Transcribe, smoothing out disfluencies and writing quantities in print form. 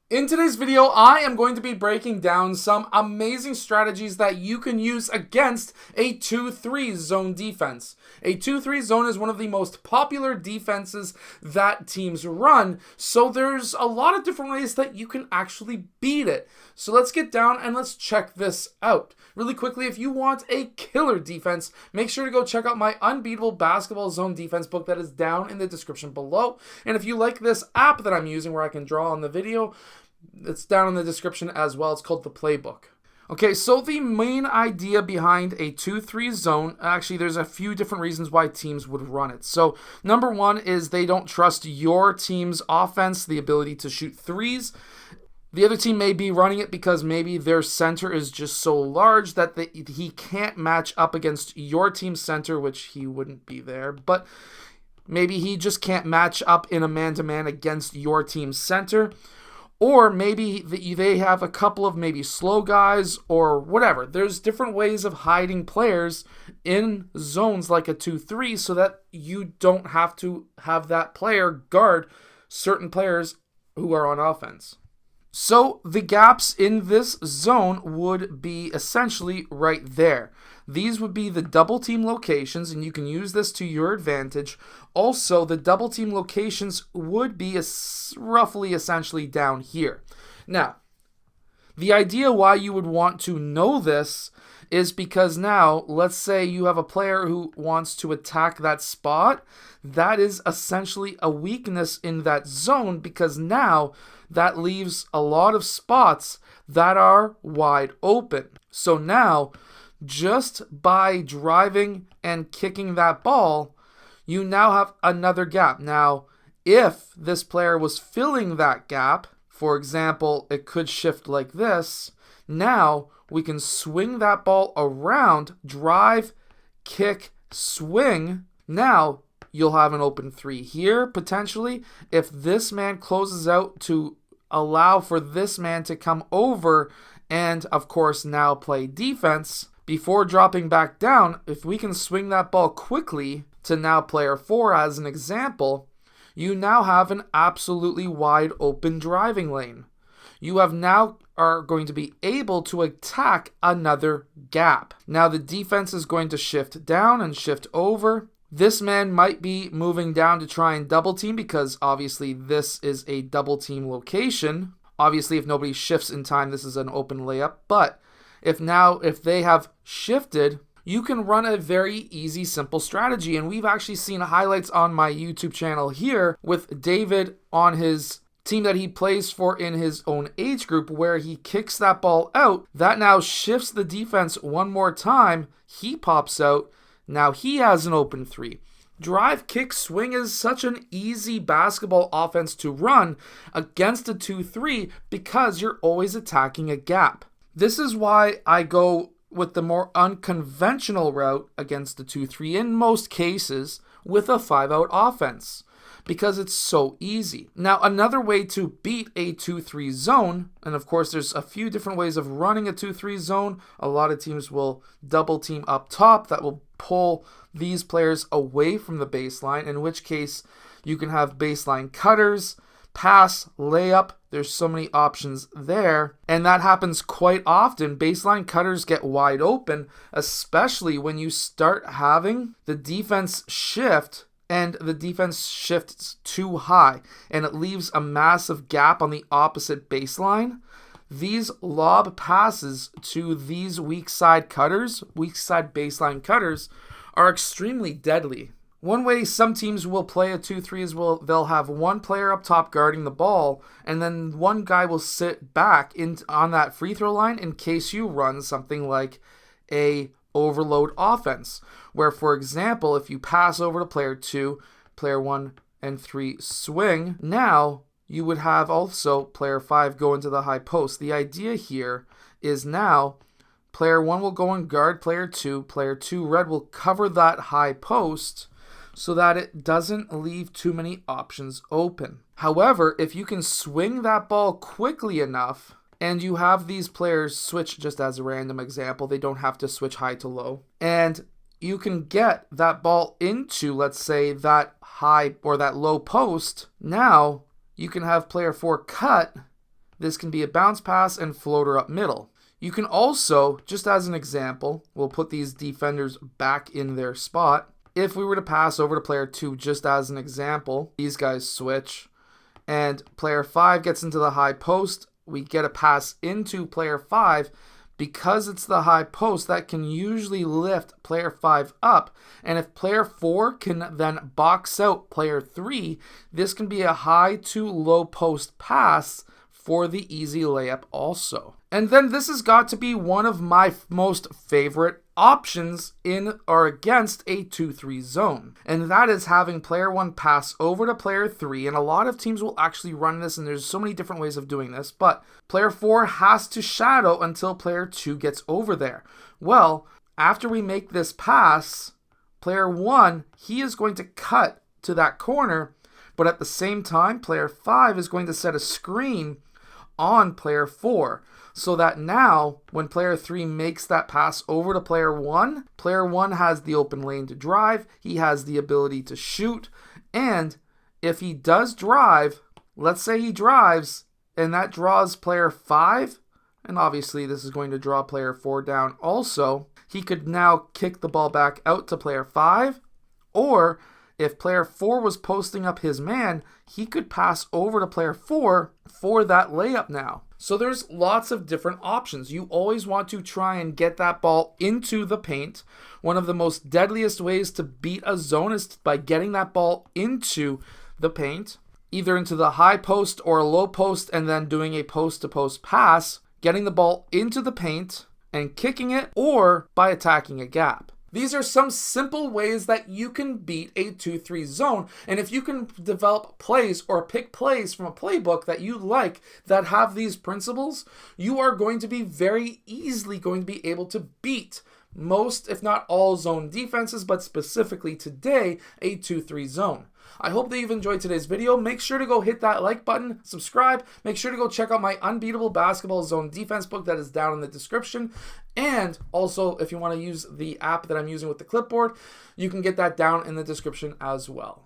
In today's video, I am going to be breaking down some amazing strategies that you can use against a 2-3 zone defense. A 2-3 zone is one of the most popular defenses that teams run, so there's a lot of different ways that you can actually beat it. So let's get down and let's check this out. Really quickly, if you want a killer defense, make sure to go check out my Unbeatable Basketball Zone Defense book that is down in the description below. And if you like this app that I'm using where I can draw on the video, it's down in the description as well. It's called the Playbook. Okay, so the main idea behind a 2-3 zone, actually there's a few different reasons why teams would run it. So number one is they don't trust your team's offense, the ability to shoot threes. The other team may be running it because maybe their center is just so large that he can't match up against your team's center, which he wouldn't be there, but maybe he just can't match up in a man-to-man against your team's center. Or maybe they have a couple of maybe slow guys or whatever. There's different ways of hiding players in zones like a 2-3 so that you don't have to have that player guard certain players who are on offense. So the gaps in this zone would be essentially right there. These would be the double team locations, and you can use this to your advantage. Also, the double team locations would be roughly essentially down here. Now, the idea why you would want to know this is because now, let's say you have a player who wants to attack that spot. That is essentially a weakness in that zone because now that leaves a lot of spots that are wide open. So now, just by driving and kicking that ball, you now have another gap. Now, if this player was filling that gap, for example, it could shift like this. Now, we can swing that ball around, drive, kick, swing. Now, you'll have an open three here, potentially. If this man closes out to allow for this man to come over and, of course, now play defense, before dropping back down, if we can swing that ball quickly to now player 4 as an example, you now have an absolutely wide open driving lane. You have now are going to be able to attack another gap. Now the defense is going to shift down and shift over. This man might be moving down to try and double team because obviously this is a double team location. Obviously, if nobody shifts in time, this is an open layup. But if they have shifted, you can run a very easy, simple strategy. And we've actually seen highlights on my YouTube channel here with David on his team that he plays for in his own age group where he kicks that ball out. That now shifts the defense one more time. He pops out. Now he has an open three. Drive, kick, swing is such an easy basketball offense to run against a 2-3 because you're always attacking a gap. This is why I go with the more unconventional route against the 2-3 in most cases with a 5-out offense because it's so easy. Now, another way to beat a 2-3 zone, and of course there's a few different ways of running a 2-3 zone. A lot of teams will double team up top that will pull these players away from the baseline, in which case you can have baseline cutters, pass, layup. There's so many options there, and that happens quite often. Baseline cutters get wide open, especially when you start having the defense shift and the defense shifts too high and it leaves a massive gap on the opposite baseline. These lob passes to these weak side baseline cutters are extremely deadly. One way some teams will play a 2-3 is they'll have one player up top guarding the ball, and then one guy will sit back on that free throw line in case you run something like a overload offense, where, for example, if you pass over to player 2, player 1 and 3 swing, now you would have also player 5 go into the high post. The idea here is now player 1 will go and guard player 2 red will cover that high post, so that it doesn't leave too many options open. However, if you can swing that ball quickly enough, and you have these players switch, just as a random example, they don't have to switch high to low, and you can get that ball into, let's say, that high or that low post, now you can have player 4 cut This can be a bounce pass and floater up middle. You can also, just as an example, we'll put these defenders back in their spot. If we were to pass over to player 2, just as an example, these guys switch, and player 5 gets into the high post, we get a pass into player 5. Because it's the high post, that can usually lift player 5 up. And if player 4 can then box out player 3, this can be a high to low post pass for the easy layup also. And then this has got to be one of my most favorite options in or against a 2-3 zone. And that is having player 1 pass over to player 3. And a lot of teams will actually run this, and there's so many different ways of doing this. But player 4 has to shadow until player 2 gets over there. Well, after we make this pass, player 1, he is going to cut to that corner. But at the same time, player 5 is going to set a screen on player 4. So that now, when player 3 makes that pass over to player 1 has the open lane to drive, he has the ability to shoot, and if he does drive, let's say he drives, and that draws player 5, and obviously this is going to draw player 4 down also, he could now kick the ball back out to player 5, or if player 4 was posting up his man, he could pass over to player 4 for that layup now. So there's lots of different options. You always want to try and get that ball into the paint. One of the most deadliest ways to beat a zone is by getting that ball into the paint, either into the high post or a low post, and then doing a post-to-post pass, getting the ball into the paint and kicking it, or by attacking a gap. These are some simple ways that you can beat a 2-3 zone. And if you can develop plays or pick plays from a playbook that you like that have these principles, you are going to be very easily going to be able to beat most, if not all, zone defenses, but specifically today, a 2-3 zone. I hope that you've enjoyed today's video. Make sure to go hit that like button, subscribe. Make sure to go check out my Unbeatable Basketball Zone Defense book that is down in the description. And also, if you want to use the app that I'm using with the clipboard, you can get that down in the description as well.